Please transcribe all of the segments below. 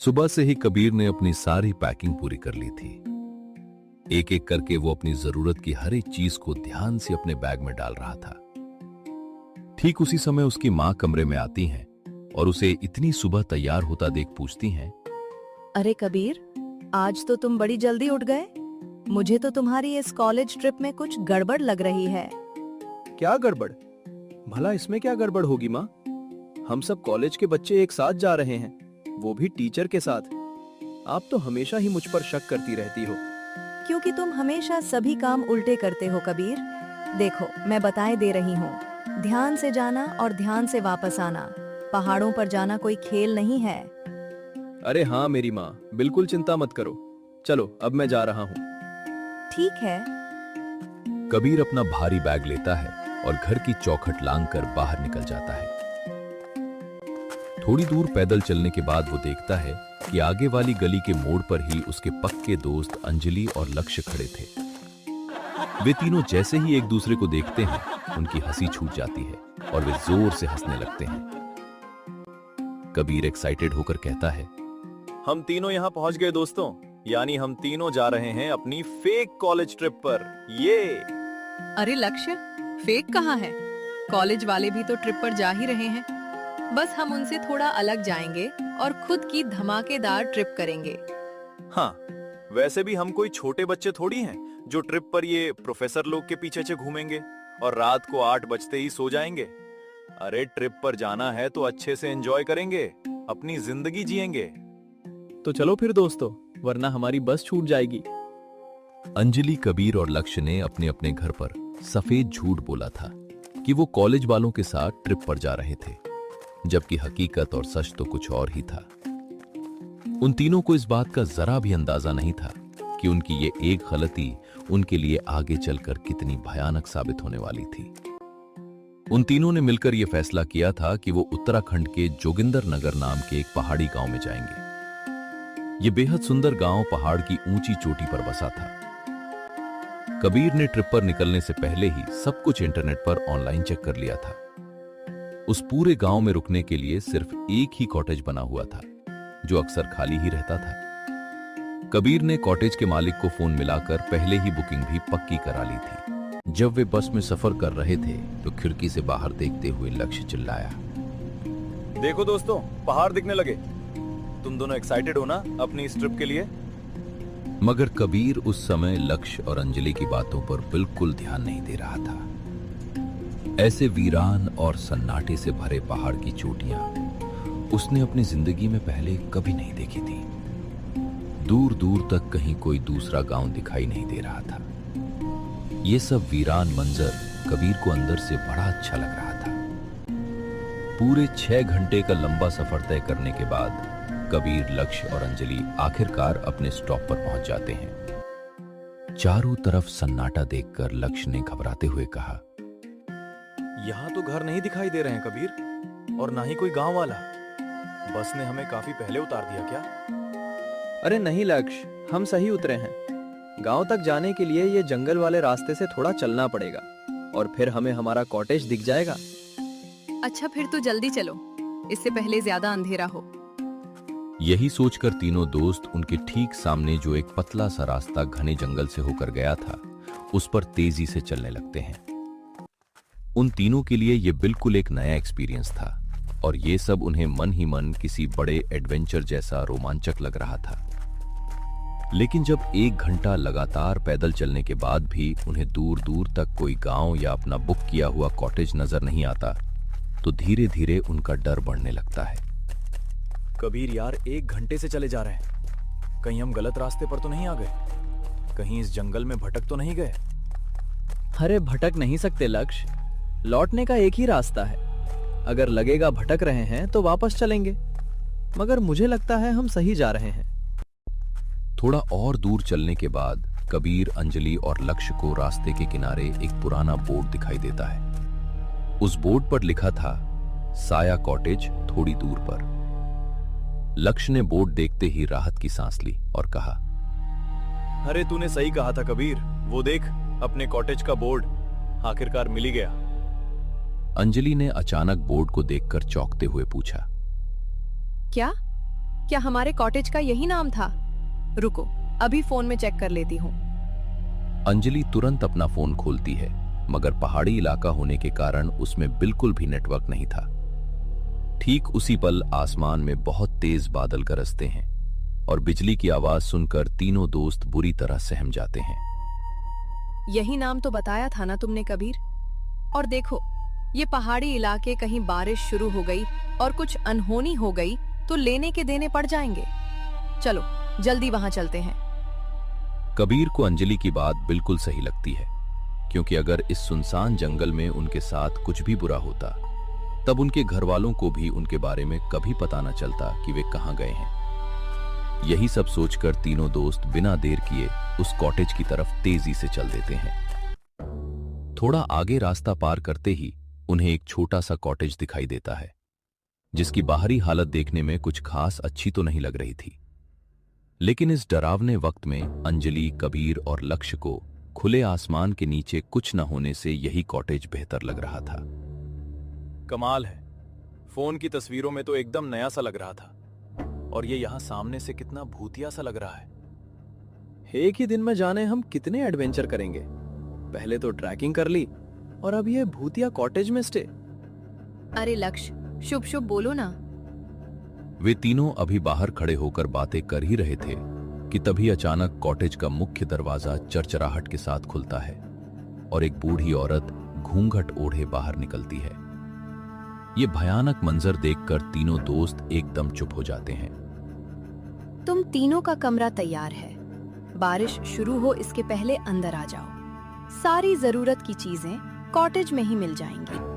सुबह से ही कबीर ने अपनी सारी पैकिंग पूरी कर ली थी। एक एक करके वो अपनी जरूरत की हर एक चीज को ध्यान से अपने बैग में डाल रहा था। ठीक उसी समय उसकी मां कमरे में आती हैं और उसे इतनी सुबह तैयार होता देख पूछती हैं, अरे कबीर, आज तो तुम बड़ी जल्दी उठ गए। मुझे तो तुम्हारी इस कॉलेज ट्रिप में कुछ गड़बड़ लग रही है। क्या गड़बड़? भला इसमें क्या गड़बड़ होगी माँ? हम सब कॉलेज के बच्चे एक साथ जा रहे हैं, वो भी टीचर के साथ। आप तो हमेशा ही मुझ पर शक करती रहती हो। क्योंकि तुम हमेशा सभी काम उल्टे करते हो कबीर। देखो, मैं बताए दे रही हूँ, ध्यान से जाना और ध्यान से वापस आना। पहाड़ों पर जाना कोई खेल नहीं है। अरे हाँ मेरी माँ, बिल्कुल चिंता मत करो। चलो अब मैं जा रहा हूँ। ठीक है। कबीर अपना भारी बैग लेता है और घर की चौखट लांघकर बाहर निकल जाता है। थोड़ी दूर पैदल चलने के बाद वो देखता है कि आगे वाली गली के मोड़ पर ही उसके पक्के दोस्त अंजलि और लक्ष्य खड़े थे। वे तीनों जैसे ही एक दूसरे को देखते हैं, उनकी हंसी छूट जाती है और वे जोर से हंसने लगते हैं। कबीर एक्साइटेड होकर कहता है, हम तीनों यहाँ पहुंच गए दोस्तों, यानी हम तीनों जा रहे हैं अपनी फेक कॉलेज ट्रिप पर। ये अरे लक्ष्य, फेक कहाँ है? कॉलेज वाले भी तो ट्रिप पर जा ही रहे हैं। बस हम उनसे थोड़ा अलग जाएंगे और खुद की धमाकेदार ट्रिप करेंगे। हाँ, वैसे भी हम कोई छोटे बच्चे थोड़ी हैं जो ट्रिप पर ये प्रोफेसर लोग के पीछे घूमेंगे और रात को 8 बजते ही सो जाएंगे। अरे ट्रिप पर जाना है तो अच्छे से एंजॉय करेंगे, अपनी जिंदगी जिएंगे। तो चलो फिर दोस्तों, वरना हमारी बस छूट जाएगी। अंजलि, कबीर और लक्ष्य ने अपने अपने घर पर सफेद झूठ बोला था कि वो कॉलेज वालों के साथ ट्रिप पर जा रहे थे, जबकि हकीकत और सच तो कुछ और ही था। उन तीनों को इस बात का जरा भी अंदाजा नहीं था कि उनकी ये एक गलती उनके लिए आगे चलकर कितनी भयानक साबित होने वाली थी। उन तीनों ने मिलकर यह फैसला किया था कि वो उत्तराखंड के जोगिंदर नगर नाम के एक पहाड़ी गांव में जाएंगे। ये बेहद सुंदर गांव पहाड़ की ऊंची चोटी पर बसा था। कबीर ने ट्रिप पर निकलने से पहले ही सब कुछ इंटरनेट पर ऑनलाइन चेक कर लिया था। उस पूरे गांव में रुकने के लिए सिर्फ एक ही कॉटेज बना हुआ था, जो अक्सर खाली ही रहता था। कबीर ने कॉटेज के मालिक को फोन मिलाकर पहले ही बुकिंग भी पक्की करा ली थी। जब वे बस में सफर कर रहे थे तो खिड़की से बाहर देखते हुए लक्ष्य चिल्लाया, देखो दोस्तों, पहाड़ दिखने लगे। तुम दोनों एक्साइटेड हो ना अपनी इस ट्रिप के लिए? मगर कबीर उस समय लक्ष्य और अंजलि की बातों पर बिल्कुल ध्यान नहीं दे रहा था। ऐसे वीरान और सन्नाटे से भरे पहाड़ की चोटियां उसने अपनी जिंदगी में पहले कभी नहीं देखी थी। दूर दूर तक कहीं कोई दूसरा गांव दिखाई नहीं दे रहा था। ये सब वीरान मंजर कबीर को अंदर से बड़ा अच्छा लग रहा था। पूरे 6 घंटे का लंबा सफर तय करने के बाद कबीर, लक्ष्य और अंजलि आखिरकार अपने स्टॉप पर पहुंच जाते हैं। चारों तरफ सन्नाटा देखकर लक्ष्य ने घबराते हुए कहा, यहाँ तो घर नहीं दिखाई दे रहे हैं कबीर, और ना ही कोई गांव वाला। बस ने हमें काफी पहले उतार दिया क्या? अरे नहीं लक्ष्य, हम सही उतरे हैं। गांव तक जाने के लिए ये जंगल वाले रास्ते से थोड़ा चलना पड़ेगा और फिर हमें हमारा कॉटेज दिख जाएगा। अच्छा फिर तो जल्दी चलो, इससे पहले ज्यादा अंधेरा हो। यही सोचकर तीनों दोस्त उनके ठीक सामने जो एक पतला सा रास्ता घने जंगल से होकर गया था, उस पर तेजी से चलने लगते हैं। उन तीनों के लिए यह बिल्कुल एक नया एक्सपीरियंस था और ये सब उन्हें मन ही मन किसी बड़े एडवेंचर जैसा रोमांचक लग रहा था। लेकिन जब 1 घंटा लगातार पैदल चलने के बाद भी उन्हें दूर दूर तक कोई गांव या अपना बुक किया हुआ कॉटेज नजर नहीं आता, तो धीरे धीरे उनका डर बढ़ने लगता है। कबीर यार, 1 घंटे से चले जा रहे हैं, कहीं हम गलत रास्ते पर तो नहीं आ गए? कहीं इस जंगल में भटक तो नहीं गए? अरे भटक नहीं सकते लक्ष्य, लौटने का एक ही रास्ता है। अगर लगेगा भटक रहे हैं तो वापस चलेंगे, मगर मुझे लगता है हम सही जा रहे हैं। थोड़ा और दूर चलने के बाद कबीर, अंजलि और लक्ष्य को रास्ते के किनारे एक पुराना बोर्ड दिखाई देता है। उस बोर्ड पर लिखा था, साया कॉटेज थोड़ी दूर पर। लक्ष्य ने बोर्ड देखते ही राहत की सांस ली और कहा, अरे तूने सही कहा था कबीर, वो देख अपने कॉटेज का बोर्ड, आखिरकार मिल ही गया। अंजलि ने अचानक बोर्ड को देखकर चौंकते हुए पूछा, क्या क्या हमारे कॉटेज का यही नाम था? रुको, अभी फोन में चेक कर लेती हूँ। अंजलि तुरंत अपना फोन खोलती है, मगर पहाड़ी इलाका होने के कारण उसमें बिल्कुल भी नेटवर्क नहीं था। ठीक उसी पल आसमान में बहुत तेज बादल गरजते हैं और बिजली की आवाज सुनकर तीनों दोस्त बुरी तरह सहम जाते हैं। यही नाम तो बताया था ना तुमने कबीर। और देखो, ये पहाड़ी इलाके कहीं बारिश शुरू हो गई और कुछ अनहोनी हो गई तो लेने के देने पड़ जाएंगे। चलो जल्दी वहां चलते हैं। कबीर को अंजलि की बात बिल्कुल सही लगती है, क्योंकि अगर इस सुनसान जंगल में उनके साथ कुछ भी बुरा होता तब उनके घर वालों को भी उनके बारे में कभी पता न चलता कि वे कहां गए हैं। यही सब सोचकर तीनों दोस्त बिना देर किए उस कॉटेज की तरफ तेजी से चल देते हैं। थोड़ा आगे रास्ता पार करते ही उन्हें एक छोटा सा कॉटेज दिखाई देता है, जिसकी बाहरी हालत देखने में कुछ खास अच्छी तो नहीं लग रही थी। लेकिन इस डरावने वक्त में अंजलि, कबीर और लक्ष्य को खुले आसमान के नीचे कुछ न होने से यही कॉटेज बेहतर लग रहा था। कमाल है, फोन की तस्वीरों में तो एकदम नया सा लग रहा था, और ये यहाँ सामने से कितना भूतिया सा लग रहा है। एक ही दिन में जाने हम कितने एडवेंचर करेंगे। पहले तो ट्रैकिंग कर ली और अब ये भूतिया कॉटेज में स्टे। अरे लक्ष्य, शुभ शुभ बोलो ना। वे तीनों अभी बाहर खड़े होकर बातें कर ही रहे थे कि तभी अचानक कॉटेज का मुख्य दरवाजा चरचराहट के साथ खुलता है और एक बूढ़ी औरत घूंघट ओढ़े बाहर निकलती है। ये भयानक मंजर देखकर तीनों दोस्त एकदम चुप हो जाते हैं। तुम तीनों का कमरा तैयार है। बारिश शुरू हो इसके पहले अंदर आ जाओ। सारी जरूरत की चीजें कॉटेज में ही मिल जाएंगी।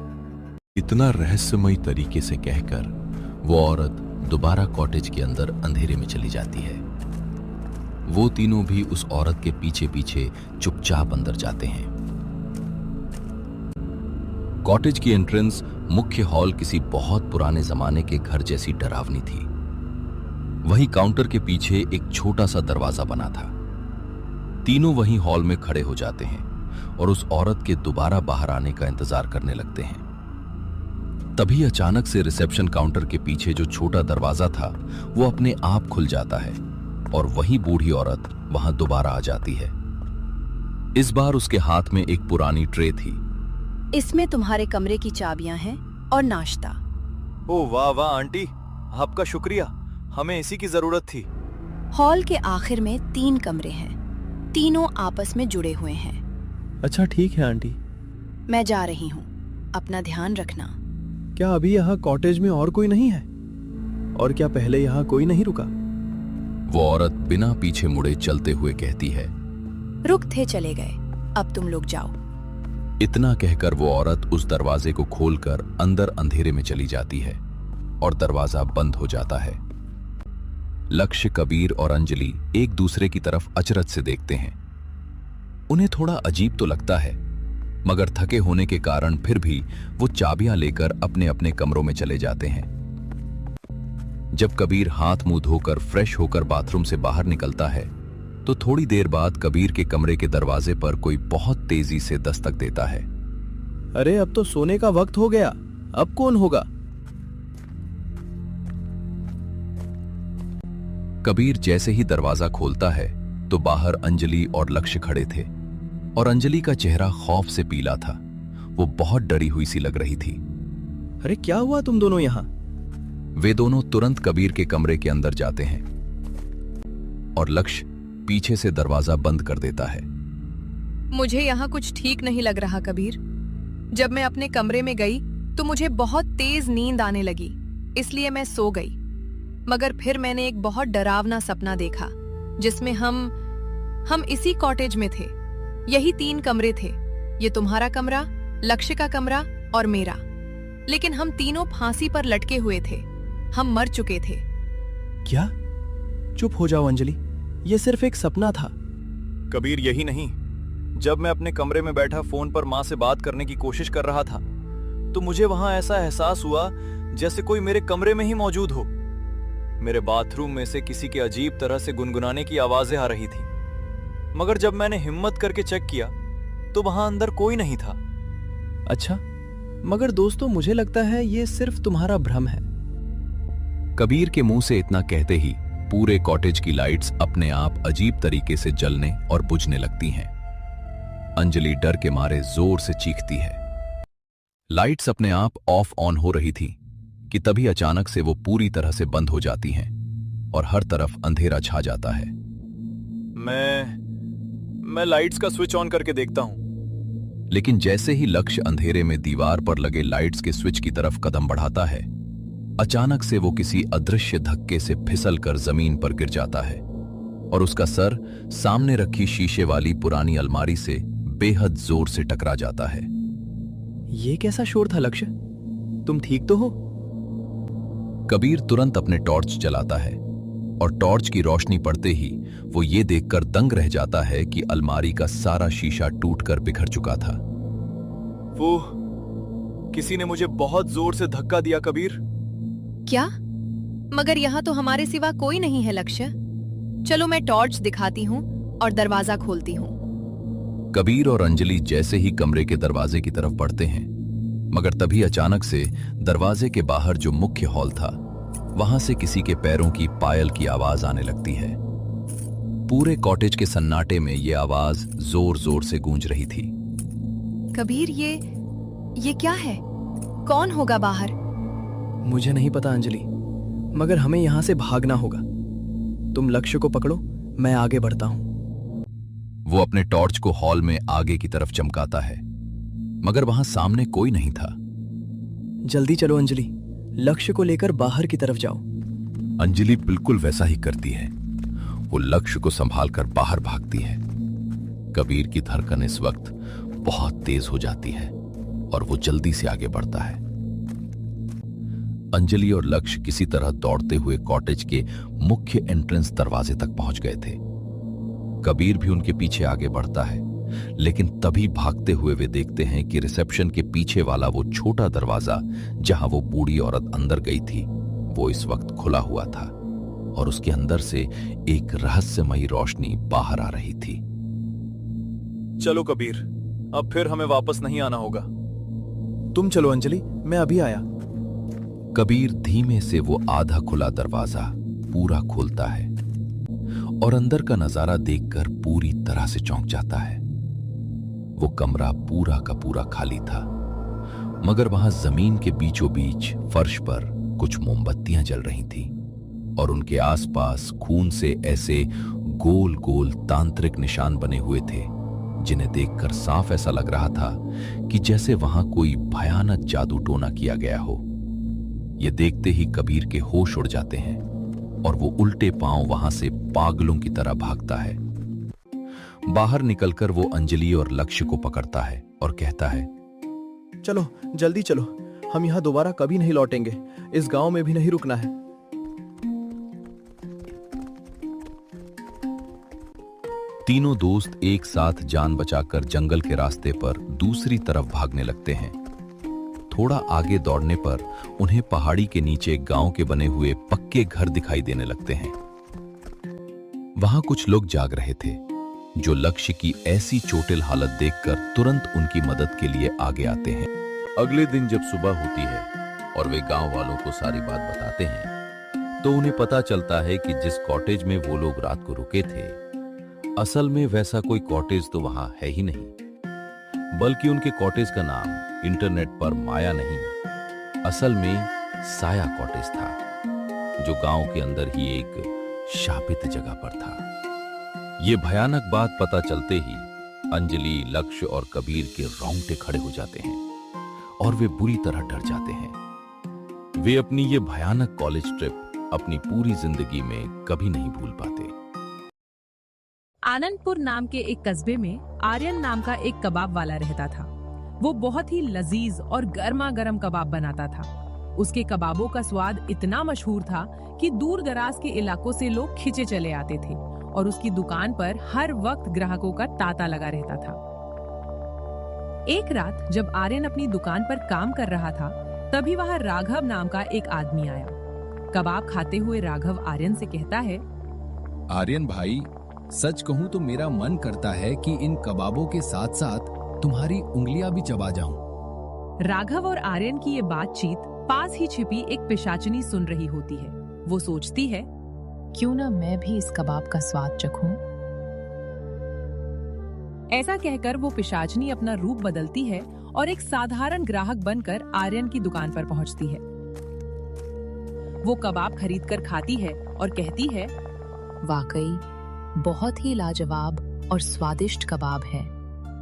इतना रहस्यमयी तरीके से कहकर वो औरत दोबारा कॉटेज के अंदर अंधेरे में चली जाती है। वो तीनों भी उस औरत के पीछे पीछे चुपचाप अंदर जाते हैं। कॉटेज की एंट्रेंस मुख्य हॉल किसी बहुत पुराने जमाने के घर जैसी डरावनी थी। वहीं काउंटर के पीछे एक छोटा सा दरवाजा बना था। तीनों वहीं हॉल में खड़े हो जाते हैं और उस औरत के दोबारा बाहर आने का इंतजार करने लगते हैं। तभी अचानक से रिसेप्शन काउंटर के पीछे जो छोटा दरवाजा था वो अपने आप खुल जाता है और वही बूढ़ी औरत वहां दोबारा आ जाती है। इस बार उसके हाथ में एक पुरानी ट्रे थी। इसमें तुम्हारे कमरे की चाबियां हैं और नाश्ता। ओ वाह वाह आंटी, आपका शुक्रिया, हमें इसी की जरूरत थी। हॉल के आखिर में 3 कमरे हैं। तीनों आपस में जुड़े हुए हैं। अच्छा ठीक है आंटी। मैं जा रही हूँ, अपना ध्यान रखना। क्या अभी यहाँ कॉटेज में और कोई नहीं है? और क्या पहले यहाँ कोई नहीं रुका? वो औरत बिना पीछे मुड़े चलते हुए कहती है। रुक थे चले गए, अब तुम लोग जाओ। इतना कहकर वो औरत उस दरवाजे को खोलकर अंदर अंधेरे में चली जाती है और दरवाजा बंद हो जाता है। लक्ष्य, कबीर और अंजलि एक दूसरे की तरफ अचरज से देखते हैं। उन्हें थोड़ा अजीब तो लगता है, मगर थके होने के कारण फिर भी वो चाबियां लेकर अपने अपने कमरों में चले जाते हैं। जब कबीर हाथ मुंह धोकर फ्रेश होकर बाथरूम से बाहर निकलता है तो थोड़ी देर बाद कबीर के कमरे के दरवाजे पर कोई बहुत तेजी से दस्तक देता है। अरे अब तो सोने का वक्त हो गया, अब कौन होगा? कबीर जैसे ही दरवाजा खोलता है तो बाहर अंजलि और लक्ष्य खड़े थे और अंजलि का चेहरा खौफ से पीला था। वो बहुत डरी हुई सी लग रही थी। अरे क्या हुआ तुम दोनों यहाँ? वे दोनों तुरंत कबीर के कमरे के अंदर जाते हैं और लक्ष्य पीछे से दरवाजा बंद कर देता है। मुझे यहाँ कुछ ठीक नहीं लग रहा कबीर। जब मैं अपने कमरे में गई तो मुझे बहुत तेज नींद आने लगी, इसलिए मैं सो गई। मगर फिर मैंने एक बहुत डरावना सपना देखा जिसमें हम इसी कॉटेज में थे। यही 3 कमरे थे, ये तुम्हारा कमरा, लक्ष्य का कमरा और मेरा। लेकिन हम तीनों फांसी पर लटके हुए थे। हम मर चुके थे। क्या? चुप हो जाओ अंजलि, ये सिर्फ एक सपना था। कबीर यही नहीं, जब मैं अपने कमरे में बैठा फोन पर माँ से बात करने की कोशिश कर रहा था तो मुझे वहां ऐसा एहसास हुआ जैसे कोई मेरे कमरे में ही मौजूद हो। मेरे बाथरूम में से किसी के अजीब तरह से गुनगुनाने की आवाजें आ रही थी, मगर जब मैंने हिम्मत करके चेक किया तो वहां अंदर कोई नहीं था। अच्छा, मगर दोस्तों मुझे लगता है ये सिर्फ तुम्हारा भ्रम है। कबीर के मुंह से इतना कहते ही पूरे कॉटेज की लाइट्स अपने आप अजीब तरीके से जलने और बुझने लगती हैं। अंजलि डर के मारे जोर से चीखती है। लाइट्स अपने आप ऑफ ऑन हो रही थी कि तभी अचानक से वो पूरी तरह से बंद हो जाती हैं और हर तरफ अंधेरा छा जाता है। मैं लाइट्स का स्विच ऑन करके देखता हूं। लेकिन जैसे ही लक्ष्य अंधेरे में दीवार पर लगे लाइट्स के स्विच की तरफ कदम बढ़ाता है, अचानक से वो किसी अदृश्य धक्के से फिसल कर जमीन पर गिर जाता है और उसका सर सामने रखी शीशे वाली पुरानी अलमारी से बेहद जोर से टकरा जाता है। ये कैसा शोर था लक्ष्य? तुम ठीक तो हो? कबीर तुरंत अपने टॉर्च जलाता है और टॉर्च की रोशनी पड़ते ही वो ये देखकर दंग रह जाता है कि अलमारी का सारा शीशा टूटकर बिखर चुका था। वो किसी ने मुझे बहुत जोर से धक्का दिया कबीर। क्या? मगर यहाँ तो हमारे सिवा कोई नहीं है लक्ष्य। चलो मैं टॉर्च दिखाती हूँ और दरवाजा खोलती हूँ। कबीर और अंजलि जैसे ही कमरे के दरवाजे की तरफ बढ़ते हैं, मगर तभी अचानक से दरवाजे के बाहर जो मुख्य हॉल था, वहां से किसी के पैरों की पायल की आवाज आने लगती है। पूरे कॉटेज के सन्नाटे में ये आवाज जोर जोर से गूंज रही थी। कबीर, ये क्या है? कौन होगा बाहर? मुझे नहीं पता अंजलि, मगर हमें यहां से भागना होगा। तुम लक्ष्य को पकड़ो, मैं आगे बढ़ता हूं। वो अपने टॉर्च को हॉल में आगे की तरफ चमकाता है, मगर वहां सामने कोई नहीं था। जल्दी चलो अंजलि, लक्ष्य को लेकर बाहर की तरफ जाओ। अंजलि बिल्कुल वैसा ही करती है। वो लक्ष्य को संभालकर बाहर भागती है। कबीर की धड़कन इस वक्त बहुत तेज हो जाती है और वो जल्दी से आगे बढ़ता है। अंजलि और लक्ष्य किसी तरह दौड़ते हुए कॉटेज के मुख्य एंट्रेंस दरवाजे तक पहुंच गए थे। कबीर भी उनके पीछे आगे बढ़ता है, लेकिन तभी भागते हुए वे देखते हैं कि रिसेप्शन के पीछे वाला वो छोटा दरवाजा जहां वो बूढ़ी औरत अंदर गई थी, वो इस वक्त खुला हुआ था और उसके अंदर से एक रहस्यमयी रोशनी बाहर आ रही थी। चलो कबीर, अब फिर हमें वापस नहीं आना होगा। तुम चलो अंजलि, मैं अभी आया। कबीर धीमे से वो आधा खुला दरवाजा पूरा खोलता है और अंदर का नजारा देखकर पूरी तरह से चौंक जाता है। वो कमरा पूरा का पूरा खाली था, मगर वहां जमीन के बीचों बीच फर्श पर कुछ मोमबत्तियां जल रही थीं और उनके आसपास खून से ऐसे गोल गोल तांत्रिक निशान बने हुए थे, जिन्हें देखकर साफ ऐसा लग रहा था कि जैसे वहां कोई भयानक जादू टोना किया गया हो। ये देखते ही कबीर के होश उड़ जाते हैं और वो उल्टे पांव वहां से पागलों की तरह भागता है। बाहर निकलकर वो अंजलि और लक्ष्य को पकड़ता है और कहता है, चलो जल्दी चलो, हम यहाँ दोबारा कभी नहीं लौटेंगे। इस गांव में भी नहीं रुकना है। तीनों दोस्त एक साथ जान बचाकर जंगल के रास्ते पर दूसरी तरफ भागने लगते हैं। थोड़ा आगे दौड़ने पर उन्हें पहाड़ी के नीचे गांव के बने हुए पक्के घर दिखाई देने लगते हैं। वहां कुछ लोग जाग रहे थे, जो लक्ष्य की ऐसी चोटिल हालत देखकर तुरंत उनकी मदद के लिए आगे आते हैं। अगले दिन जब सुबह होती है और वे गांव वालों को सारी बात बताते हैं, तो उन्हें पता चलता है कि जिस कॉटेज में वो लोग रात को रुके थे, असल में वैसा कोई कॉटेज तो वहां है ही नहीं, बल्कि उनके कॉटेज का नाम इंटरनेट पर माया नहीं, असल में साया कॉटेज था, जो गांव के अंदर ही एक शापित जगह पर था। ये भयानक बात पता चलते ही अंजलि, लक्ष्य और कबीर के रोंगटे खड़े हो जाते हैं और वे बुरी तरह डर जाते हैं। वे अपनी ये भयानक कॉलेज ट्रिप अपनी पूरी जिंदगी में कभी नहीं भूल पाते। आनंदपुर नाम के एक कस्बे में आर्यन नाम का एक कबाब वाला रहता था। वो बहुत ही लजीज और गर्मा गर्म कबाब बनाता था। उसके कबाबों का स्वाद इतना मशहूर था कि दूर दराज के इलाकों से लोग खिंचे चले आते थे और उसकी दुकान पर हर वक्त ग्राहकों का तांता लगा रहता था। एक रात जब आर्यन अपनी दुकान पर काम कर रहा था, तभी वहां राघव नाम का एक आदमी आया। कबाब खाते हुए राघव आर्यन से कहता है, आर्यन भाई, सच कहूं तो मेरा मन करता है कि इन कबाबों के साथ साथ तुम्हारी उंगलियां भी चबा जाऊं। राघव और आर्यन की ये बातचीत पास ही छिपी एक पिशाचिनी सुन रही होती है। वो सोचती है, क्यों ना मैं भी इस कबाब का स्वाद चखूं। ऐसा कहकर वो पिशाचनी अपना रूप बदलती है और एक साधारण ग्राहक बनकर आर्यन की दुकान पर पहुंचती है। वो कबाब खरीदकर खाती है और कहती है, वाकई बहुत ही लाजवाब और स्वादिष्ट कबाब है,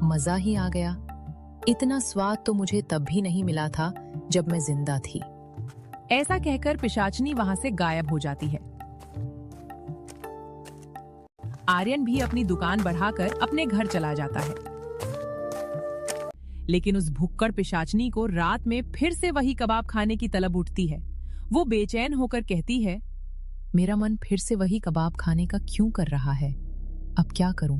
मजा ही आ गया। इतना स्वाद तो मुझे तब भी नहीं मिला था जब मैं जिंदा थी। ऐसा कहकर पिशाचनी वहां से गायब हो जाती है। आर्यन भी अपनी दुकान बढ़ाकर अपने घर चला जाता है। लेकिन उस भुक्कड़ पिशाचनी को रात में फिर से वही कबाब खाने की तलब उठती है। वो बेचैन होकर कहती है, मेरा मन फिर से वही कबाब खाने का क्यों कर रहा है? अब क्या करूं?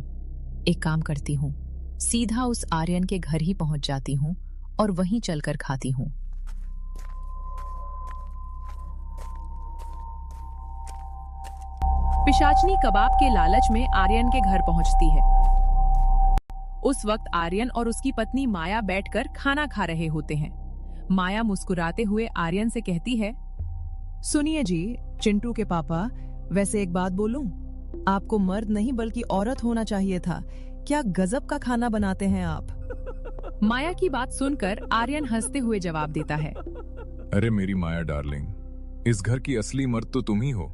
एक काम करती हूँ, सीधा उस आर्यन के घर ही पहुंच जाती हूँ और वहीं चलकर खाती हूँ। पिशाचनी कबाब के लालच में आर्यन के घर पहुंचती है। उस वक्त आर्यन और उसकी पत्नी माया बैठकर खाना खा रहे होते हैं। माया मुस्कुराते हुए आर्यन से कहती है, सुनिए जी, चिंटू के पापा, वैसे एक बात बोलूं, आपको मर्द नहीं बल्कि औरत होना चाहिए था। क्या गजब का खाना बनाते हैं आप। माया की बात सुनकर आर्यन हंसते हुए जवाब देता है, अरे मेरी माया डार्लिंग, इस घर की असली मर्द तो तुम ही हो।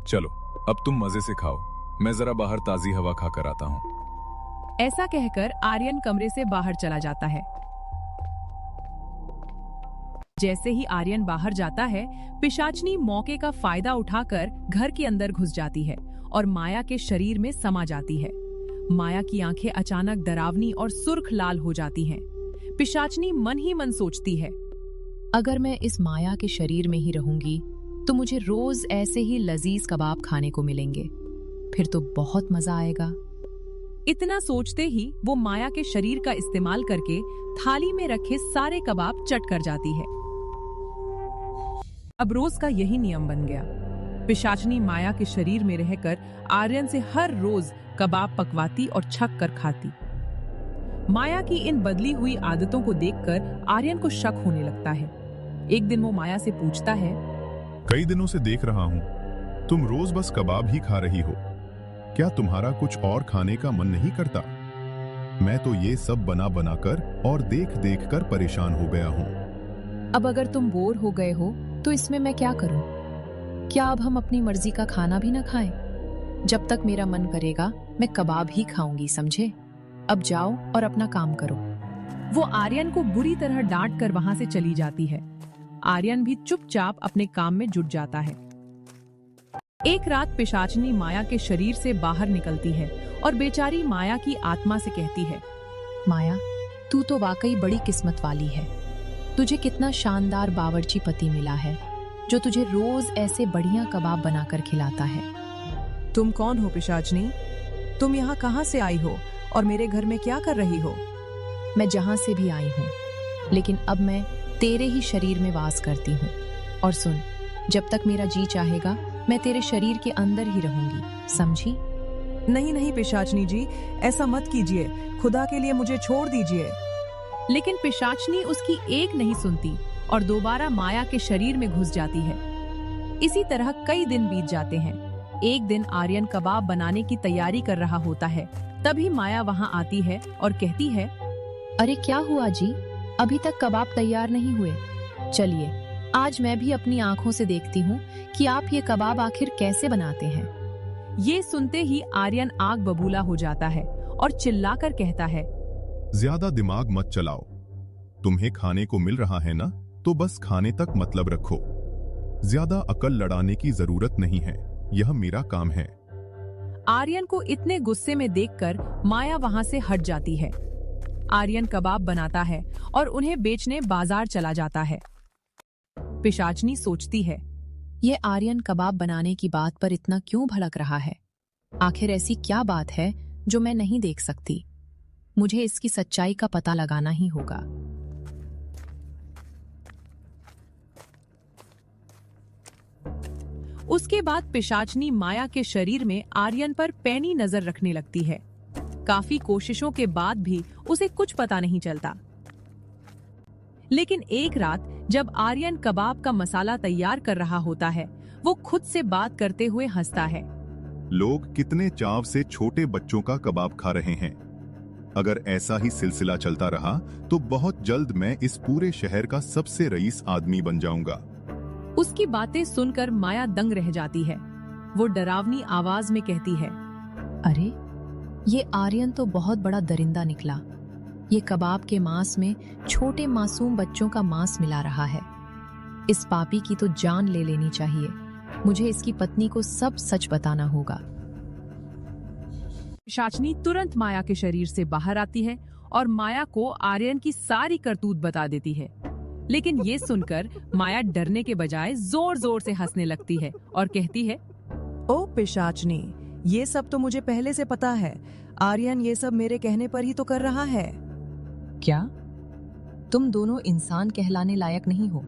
चलो अब तुम मजे से खाओ, मैं जरा बाहर ताजी हवा खाकर आता हूँ। ऐसा कहकर आर्यन कमरे से बाहर चला जाता है। जैसे ही आर्यन बाहर जाता है, पिशाचनी मौके का फायदा उठाकर घर के अंदर घुस जाती है और माया के शरीर में समा जाती है। माया की आंखें अचानक डरावनी और सुर्ख लाल हो जाती हैं। पिशाचनी मन ही मन सोचती है, अगर मैं इस माया के शरीर में ही रहूंगी तो मुझे रोज ऐसे ही लजीज कबाब खाने को मिलेंगे, फिर तो बहुत मजा आएगा। इतना सोचते ही वो माया के शरीर का इस्तेमाल करके थाली में रखे सारे कबाब चट कर जाती है। अब रोज का यही नियम बन गया। पिशाचनी माया के शरीर में रहकर आर्यन से हर रोज कबाब पकवाती और छक कर खाती। माया की इन बदली हुई आदतों को देखकर आर्यन को शक होने लगता है। एक दिन वो माया से पूछता है, कई दिनों से देख रहा हूं, तुम रोज बस कबाब ही खा रही हो। क्या तुम्हारा कुछ और खाने का मन नहीं करता? मैं तो ये सब बना बनाकर और देख देख कर परेशान हो गया हूं। अब अगर तुम बोर हो गए हो तो इसमें मैं क्या करूं? क्या अब हम अपनी मर्जी का खाना भी ना खाएं? जब तक मेरा मन करेगा मैं कबाब ही खाऊंगी, समझे? अब जाओ और अपना काम करो। वो आर्यन को बुरी तरह डांट कर वहां से चली जाती है। आर्यन भी चुपचाप अपने काम में जुट जाता है। एक रात पिशाचनी माया के शरीर से बाहर निकलती है और बेचारी माया की आत्मा से कहती है, माया, तू तो वाकई बड़ी किस्मत वाली है। तुझे कितना शानदार बावर्ची पति मिला है जो तुझे रोज ऐसे बढ़िया कबाब बनाकर खिलाता है। तुम कौन हो पिशाचनी? तुम यहाँ कहाँ से आई हो और मेरे घर में क्या कर रही हो? मैं जहाँ से भी आई हूँ, लेकिन अब मैं तेरे ही शरीर में वास करती हूँ। और सुन, जब तक मेरा जी चाहेगा मैं तेरे शरीर के अंदर ही रहूंगी, समझी? नहीं नहीं पिशाचनी जी, ऐसा मत कीजिए, खुदा के लिए मुझे छोड़ दीजिए। लेकिन पिशाचनी उसकी एक नहीं सुनती और दोबारा माया के शरीर में घुस जाती है। इसी तरह कई दिन बीत जाते हैं। एक दिन आर्यन कबाब बनाने की तैयारी कर रहा होता है। तभी माया वहां आती है और कहती है, अरे क्या हुआ जी, अभी तक कबाब तैयार नहीं हुए? चलिए आज मैं भी अपनी आंखों से देखती हूँ कि आप ये कबाब आखिर कैसे बनाते हैं। ये सुनते ही आर्यन आग बबूला हो जाता है और चिल्लाकर कहता है, ज्यादा दिमाग मत चलाओ। तुम्हें खाने को मिल रहा है ना, तो बस खाने तक मतलब रखो। ज्यादा अकल लड़ाने की जरूरत नहीं है, यह मेरा काम है। आर्यन को इतने गुस्से में देखकर माया वहां से हट जाती है। आर्यन कबाब बनाता है और उन्हें बेचने बाजार चला जाता है। पिशाचनी सोचती है, ये आर्यन कबाब बनाने की बात पर इतना क्यों भड़क रहा है? आखिर ऐसी क्या बात है जो मैं नहीं देख सकती? मुझे इसकी सच्चाई का पता लगाना ही होगा। उसके बाद पिशाचनी माया के शरीर में आर्यन पर पैनी नजर रखने लगती है। काफी कोशिशों के बाद भी उसे कुछ पता नहीं चलता। लेकिन एक रात जब आर्यन कबाब का मसाला तैयार कर रहा होता है, वो खुद से बात करते हुए हंसता है। लोग कितने चाव से छोटे बच्चों का कबाब खा रहे हैं। अगर ऐसा ही सिलसिला चलता रहा तो बहुत जल्द मैं इस पूरे शहर का सबसे रईस आदमी बन जाऊंगा। उसकी बातें सुनकर माया दंग रह जाती है। वो डरावनी आवाज में कहती है, अरे ये आर्यन तो बहुत बड़ा दरिंदा निकला। ये कबाब के मांस में छोटे मासूम बच्चों का मांस मिला रहा है। इस पापी की तो जान ले लेनी चाहिए। मुझे इसकी पत्नी को सब सच बताना होगा। पिशाचनी तुरंत माया के शरीर से बाहर आती है और माया को आर्यन की सारी करतूत बता देती है। लेकिन ये सुनकर माया डरने के बजाय जोर जोर से हंसने लगती है और कहती है, ओ पिशाचनी, ये सब तो मुझे पहले से पता है। आर्यन ये सब मेरे कहने पर ही तो कर रहा है। क्या तुम दोनों इंसान कहलाने लायक नहीं हो?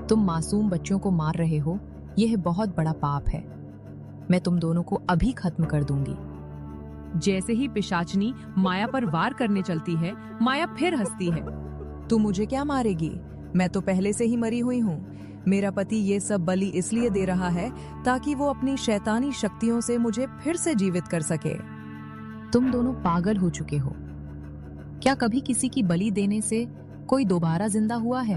तुम मासूम बच्चों को मार रहे हो। यह बहुत बड़ा पाप है। मैं तुम दोनों को अभी खत्म कर दूंगी। जैसे ही पिशाचनी माया पर वार करने चलती है, माया फिर हंसती है। तू मुझे क्या मारेगी? मैं तो पहले से ही मरी हुई हूँ। मेरा पति ये सब बलि इसलिए दे रहा है ताकि वो अपनी शैतानी शक्तियों से मुझे फिर से जीवित कर सके। तुम दोनों पागल हो चुके हो। क्या कभी किसी की बलि देने से कोई दोबारा जिंदा हुआ है?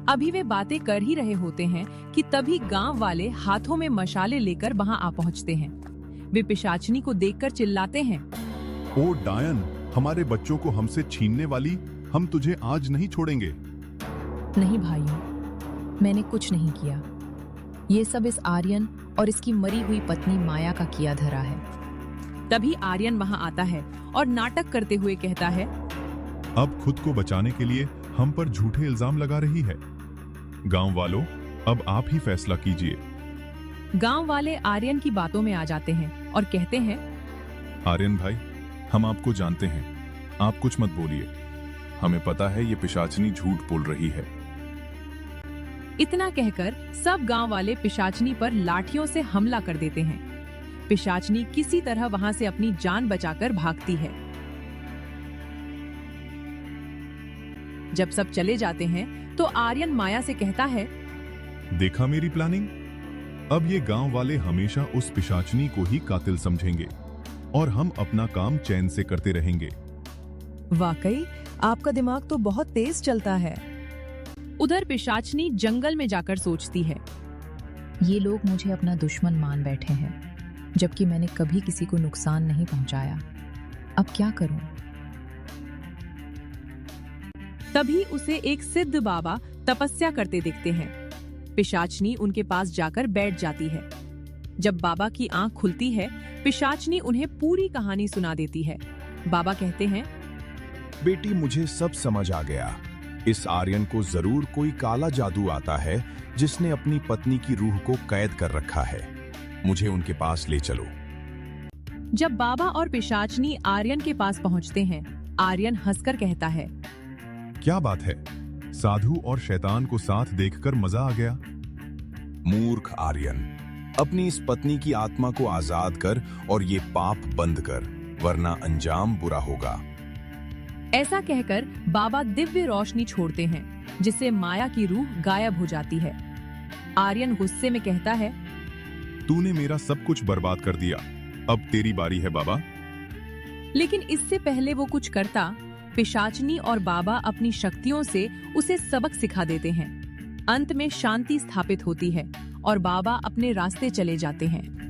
अभी वे बातें कर ही रहे होते हैं कि तभी गांव वाले हाथों में मशाले लेकर वहां आ पहुंचते हैं। वे पिशाचनी को देखकर चिल्लाते हैं, ओ डायन, हमारे बच्चों को हमसे छीनने वाली, हम तुझे आज नहीं छोड़ेंगे। नहीं भाइयों, मैंने कुछ नहीं किया। ये सब इस आर्यन और इसकी मरी हुई पत्नी माया का किया धरा है। तभी आर्यन वहां आता है और नाटक करते हुए कहता है, अब खुद को बचाने के लिए हम पर झूठे इल्जाम लगा रही है। गांव वालों, अब आप ही फैसला कीजिए। गांव वाले आर्यन की बातों में आ जाते हैं और कहते हैं, आर्यन भाई, हम आपको जानते हैं। आप कुछ मत बोलिए। हमें पता है ये पिशाचनी झूठ बोल रही है। इतना कहकर सब गांव वाले पिशाचनी पर लाठियों से हमला कर देते हैं। पिशाचनी किसी तरह वहां से अपनी जान बचाकर भागती है। जब सब चले जाते हैं तो आर्यन माया से कहता है, देखा मेरी प्लानिंग? अब ये गांव वाले हमेशा उस पिशाचनी को ही कातिल समझेंगे और हम अपना काम चैन से करते रहेंगे। वाकई आपका दिमाग तो बहुत तेज चलता है। उधर पिशाचनी जंगल में जाकर सोचती है, ये लोग मुझे अपना दुश्मन मान बैठे हैं, जबकि मैंने कभी किसी को नुकसान नहीं पहुंचाया। अब क्या करूं? तभी उसे एक सिद्ध बाबा तपस्या करते दिखते हैं। पिशाचनी उनके पास जाकर बैठ जाती है। जब बाबा की आंख खुलती है, पिशाचनी उन्हें पूरी कहानी सुना देती है। बाबा कहते हैं, बेटी, मुझे सब समझ आ गया। इस आर्यन को जरूर कोई काला जादू आता है जिसने अपनी पत्नी की रूह को कैद कर रखा है। मुझे उनके पास ले चलो। जब बाबा और पिशाचनी आर्यन के पास पहुंचते हैं, आर्यन हंसकर कहता है, क्या बात है, साधु और शैतान को साथ देखकर मजा आ गया। मूर्ख आर्यन, अपनी इस पत्नी की आत्मा को आजाद कर और ये पाप बंद कर, वरना अंजाम बुरा होगा। ऐसा कहकर बाबा दिव्य रोशनी छोड़ते हैं, जिससे माया की रूह गायब हो जाती है। आर्यन गुस्से में कहता है, तूने मेरा सब कुछ बर्बाद कर दिया। अब तेरी बारी है बाबा। लेकिन इससे पहले वो कुछ करता, पिशाचनी और बाबा अपनी शक्तियों से उसे सबक सिखा देते हैं। अंत में शांति स्थापित होती है और बाबा अपने रास्ते चले जाते हैं।